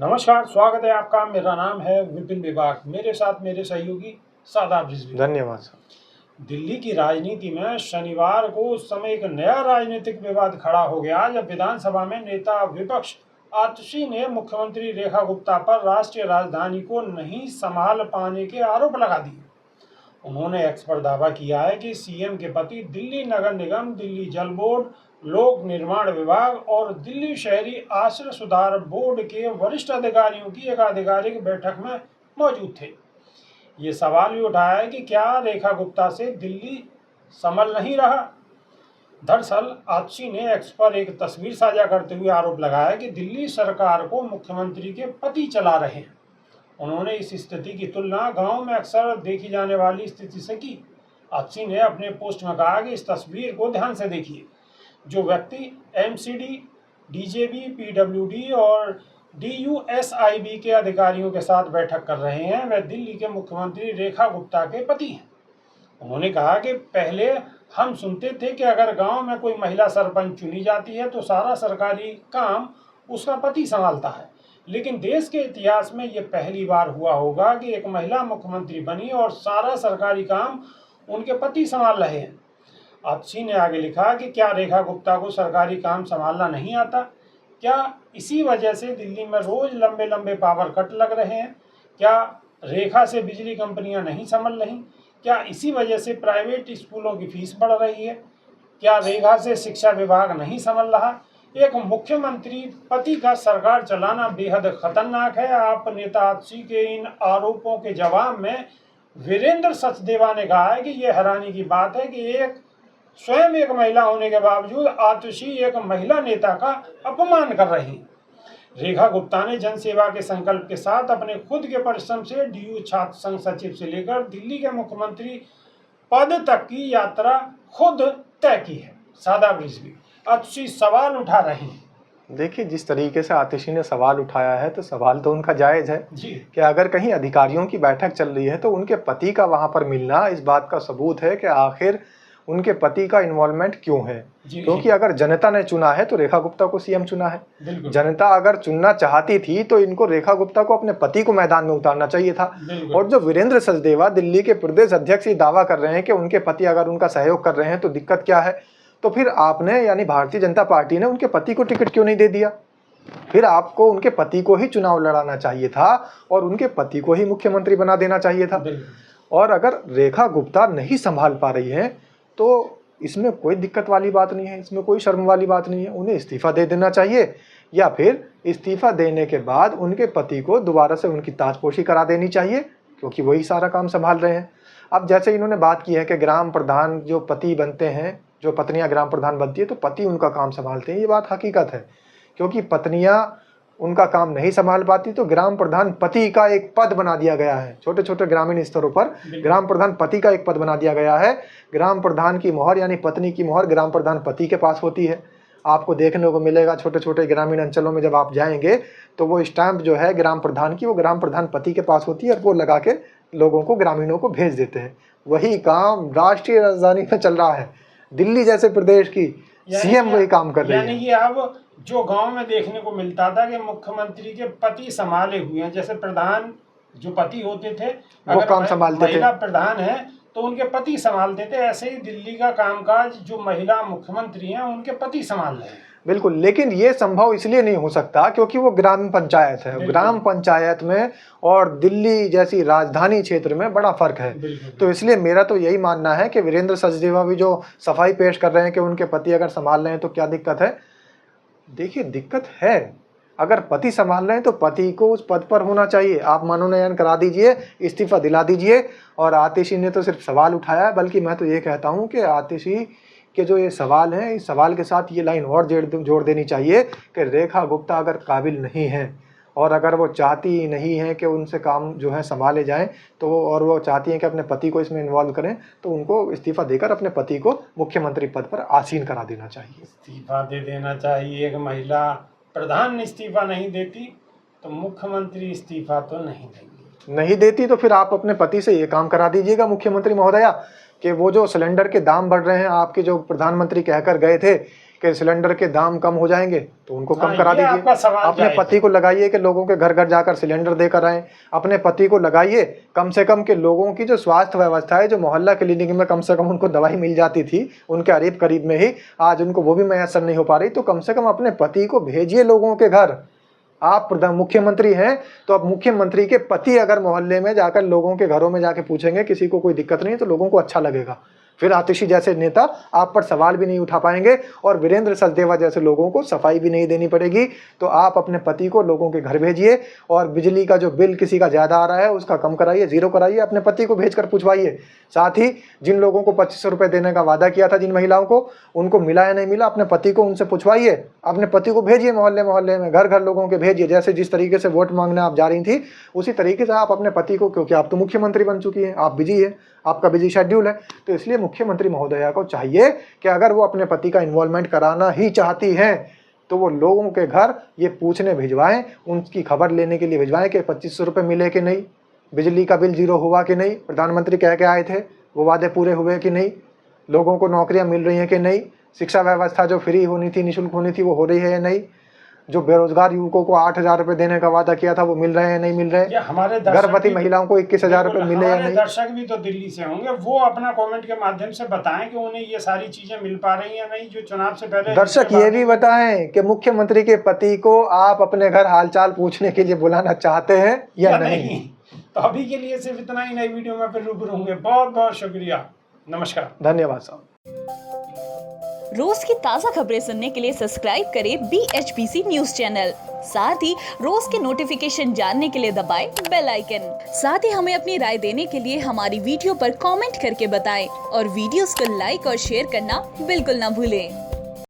नमस्कार, स्वागत है आपका। मेरा नाम है विपिन विभाग। मेरे साथ मेरे सहयोगी शादाब रिजवी। धन्यवाद सर। दिल्ली की राजनीति में शनिवार को उस समय एक नया राजनीतिक विवाद खड़ा हो गया जब विधानसभा में नेता विपक्ष आतिशी ने मुख्यमंत्री रेखा गुप्ता पर राष्ट्रीय राजधानी को नहीं संभाल पाने के आरोप लगा दिए। उन्होंने एक्स पर दावा किया है कि सीएम के पति दिल्ली नगर निगम, दिल्ली जल बोर्ड, लोक निर्माण विभाग और दिल्ली शहरी आश्रय सुधार बोर्ड के वरिष्ठ अधिकारियों की एक आधिकारिक बैठक में मौजूद थे। ये सवाल भी उठाया है कि क्या रेखा गुप्ता से दिल्ली संभल नहीं रहा। दरअसल आतिशी ने एक्स पर एक तस्वीर साझा करते हुए आरोप लगाया कि दिल्ली सरकार को मुख्यमंत्री के पति चला रहे हैं। उन्होंने इस स्थिति की तुलना गांव में अक्सर देखी जाने वाली स्थिति से की। आतिशी ने अपने पोस्ट में कहा कि इस तस्वीर को ध्यान से देखिए। जो व्यक्ति एमसीडी, डीजेबी, पीडब्ल्यूडी और डीयूएसआईबी के अधिकारियों के साथ बैठक कर रहे हैं, वह दिल्ली के मुख्यमंत्री रेखा गुप्ता के पति हैं। उन्होंने कहा कि पहले हम सुनते थे कि अगर गांव में कोई महिला सरपंच चुनी जाती है तो सारा सरकारी काम उसका पति संभालता है, लेकिन देश के इतिहास में यह पहली बार हुआ होगा कि एक महिला मुख्यमंत्री बनी और सारा सरकारी काम उनके पति संभाल रहे हैं। आतिशी ने आगे लिखा कि क्या रेखा गुप्ता को सरकारी काम संभालना नहीं आता? क्या इसी वजह से दिल्ली में रोज लंबे लंबे पावर कट लग रहे हैं? क्या रेखा से बिजली कंपनियां नहीं संभल रही? क्या इसी वजह से प्राइवेट स्कूलों की फीस बढ़ रही है? क्या रेखा से शिक्षा विभाग नहीं संभल रहा? एक मुख्यमंत्री पति का सरकार चलाना बेहद खतरनाक है। आप नेता आतिशी के इन आरोपों के जवाब में वीरेंद्र सचदेवा ने कहा है कि यह हैरानी की बात है कि स्वयं एक महिला होने के बावजूद आतिशी एक महिला नेता का अपमान कर रही हैं। रेखा गुप्ता ने जनसेवा के संकल्प के साथ अपने खुद के परिश्रम से डीयू छात्र संघ सचिव से लेकर दिल्ली के मुख्यमंत्री पद तक की यात्रा खुद तय की है। शादाब रिजवी, आतिशी सवाल उठा रहे हैं। देखिए, जिस तरीके से आतिशी ने सवाल उठाया है तो सवाल तो उनका जायज़ है जी कि अगर कहीं अधिकारियों की बैठक चल रही है तो उनके पति का वहां पर मिलना इस बात का सबूत है कि आखिर उनके पति का इन्वॉल्वमेंट क्यों है। क्योंकि अगर जनता ने चुना है तो रेखा गुप्ता को सीएम चुना है। जनता अगर चुनना चाहती थी तो इनको रेखा गुप्ता को अपने पति को मैदान में उतारना चाहिए था। और जो वीरेंद्र सचदेवा दिल्ली के प्रदेश अध्यक्ष ये दावा कर रहे हैं कि उनके पति अगर उनका सहयोग कर रहे हैं तो दिक्कत क्या है, तो फिर आपने यानी भारतीय जनता पार्टी ने उनके पति को टिकट क्यों नहीं दे दिया? फिर आपको उनके पति को ही चुनाव लड़ाना चाहिए था और उनके पति को ही मुख्यमंत्री बना देना चाहिए था। और अगर रेखा गुप्ता नहीं संभाल पा रही है तो इसमें कोई दिक्कत वाली बात नहीं है, इसमें कोई शर्म वाली बात नहीं है। उन्हें इस्तीफा दे देना चाहिए या फिर इस्तीफा देने के बाद उनके पति को दोबारा से उनकी ताजपोशी करा देनी चाहिए, क्योंकि वही सारा काम संभाल रहे हैं। अब जैसे इन्होंने बात की है कि ग्राम प्रधान जो पति बनते हैं, जो पत्नियां ग्राम प्रधान बनती है तो पति उनका काम संभालते हैं, ये बात हकीकत है। क्योंकि पत्नियां उनका काम नहीं संभाल पाती तो ग्राम प्रधान पति का एक पद बना दिया गया है। छोटे छोटे ग्रामीण स्तरों पर ग्राम प्रधान पति का एक पद बना दिया गया है। ग्राम प्रधान की मोहर यानी पत्नी की मोहर ग्राम प्रधान पति के पास होती है। आपको देखने को मिलेगा छोटे छोटे ग्रामीण अंचलों में जब आप जाएंगे तो वो स्टैंप जो है ग्राम प्रधान की, वो ग्राम प्रधान पति के पास होती है और वो लगा के लोगों को, ग्रामीणों को भेज देते हैं। वही काम राष्ट्रीय राजधानी में चल रहा है। दिल्ली जैसे प्रदेश की सीएम वही काम कर रही है। यानी कि अब जो गांव में देखने को मिलता था कि मुख्यमंत्री के पति संभाले हुए हैं, जैसे प्रधान जो पति होते थे वो काम संभालते थे, महिला प्रधान है तो उनके पति संभालते थे, ऐसे ही दिल्ली का कामकाज जो महिला मुख्यमंत्री हैं उनके पति संभाल रहे हैं। बिल्कुल, लेकिन ये संभव इसलिए नहीं हो सकता क्योंकि वो ग्राम पंचायत है। ग्राम पंचायत में और दिल्ली जैसी राजधानी क्षेत्र में बड़ा फर्क है। तो इसलिए मेरा तो यही मानना है कि वीरेंद्र सचदेवा भी जो सफाई पेश कर रहे हैं कि उनके पति अगर संभाल रहे हैं तो क्या दिक्कत है। देखिए, दिक्कत है, अगर पति संभाल रहे हैं तो पति को उस पद पर होना चाहिए। आप मनोनयन करा दीजिए, इस्तीफा दिला दीजिए। और आतिशी ने तो सिर्फ सवाल उठाया है, बल्कि मैं तो ये कहता हूँ कि आतिशी के जो ये सवाल हैं, इस सवाल के साथ ये लाइन और जोड़ देनी चाहिए कि रेखा गुप्ता अगर काबिल नहीं है और अगर वो चाहती नहीं है कि उनसे काम जो है संभाले जाएं तो और वो चाहती हैं कि अपने पति को इसमें इन्वॉल्व करें तो उनको इस्तीफा देकर अपने पति को मुख्यमंत्री पद पर आसीन करा देना चाहिए। इस्तीफा दे देना चाहिए। एक महिला प्रधान इस्तीफा नहीं देती तो मुख्यमंत्री इस्तीफा तो नहीं देती तो फिर आप अपने पति से ये काम करा दीजिएगा मुख्यमंत्री महोदया कि वो जो सिलेंडर के दाम बढ़ रहे हैं, आपके जो प्रधानमंत्री कहकर गए थे कि सिलेंडर के दाम कम हो जाएंगे तो उनको कम करा ये आपका दीजिए। सवाल अपने जायज़ पति को लगाइए कि लोगों के घर घर जाकर सिलेंडर देकर आए। अपने पति को लगाइए कम से कम कि लोगों की जो स्वास्थ्य व्यवस्था है, जो मोहल्ला क्लिनिक में कम से कम उनको दवाई मिल जाती थी उनके करीब करीब में ही, आज उनको वो भी मैसर नहीं हो पा रही। तो कम से कम अपने पति को भेजिए लोगों के घर। आप मुख्यमंत्री हैं तो अब मुख्यमंत्री के पति अगर मोहल्ले में जाकर लोगों के घरों में जाके पूछेंगे किसी को कोई दिक्कत नहीं, तो लोगों को अच्छा लगेगा। फिर आतिशी जैसे नेता आप पर सवाल भी नहीं उठा पाएंगे और वीरेंद्र सचदेवा जैसे लोगों को सफाई भी नहीं देनी पड़ेगी। तो आप अपने पति को लोगों के घर भेजिए और बिजली का जो बिल किसी का ज़्यादा आ रहा है उसका कम कराइए, जीरो कराइए, अपने पति को भेजकर पूछवाइए। साथ ही जिन लोगों को 2500 रुपये देने का वादा किया था, जिन महिलाओं को, उनको मिला या नहीं मिला, अपने पति को उनसे पूछवाइए। अपने पति को भेजिए मोहल्ले मोहल्ले में, घर घर लोगों के भेजिए। जैसे जिस तरीके से वोट मांगने आप जा रही थी उसी तरीके से आप अपने पति को, क्योंकि आप तो मुख्यमंत्री बन चुकी हैं, आप बिजी है, आपका बिजी शेड्यूल है, तो इसलिए मुख्यमंत्री महोदया को चाहिए कि अगर वो अपने पति का इन्वॉल्वमेंट कराना ही चाहती हैं तो वो लोगों के घर ये पूछने भिजवाएं, उनकी खबर लेने के लिए भिजवाएं कि 2500 रुपये मिले कि नहीं, बिजली का बिल जीरो हुआ कि नहीं, प्रधानमंत्री कह के आए थे वो वादे पूरे हुए कि नहीं, लोगों को नौकरियां मिल रही हैं कि नहीं, शिक्षा व्यवस्था जो फ्री होनी थी, निःशुल्क होनी थी, वो हो रही है या नहीं, जो बेरोजगार युवकों को 8,000 रुपये देने का वादा किया था वो मिल रहे हैं नहीं मिल रहे, हमारे गर्भवती महिलाओं को 21,000 रुपये मिले या नहीं। दर्शक भी तो दिल्ली से होंगे, वो अपना कमेंट के माध्यम से बताएं कि उन्हें ये सारी चीजें मिल पा रही हैं नहीं, जो चुनाव से पहले। दर्शक ये भी बताएं कि मुख्यमंत्री के पति को आप अपने घर हालचाल पूछने के लिए बुलाना चाहते हैं या नहीं। तो अभी के लिए सिर्फ इतना ही, नई वीडियो में फिर रूबरू होंगे। बहुत बहुत शुक्रिया, नमस्कार, धन्यवाद साहब। रोज की ताज़ा खबरें सुनने के लिए सब्सक्राइब करें BHPC न्यूज चैनल। साथ ही रोज के नोटिफिकेशन जानने के लिए दबाएं बेल आइकन। साथ ही हमें अपनी राय देने के लिए हमारी वीडियो पर कमेंट करके बताएं और वीडियोस को लाइक और शेयर करना बिल्कुल ना भूलें।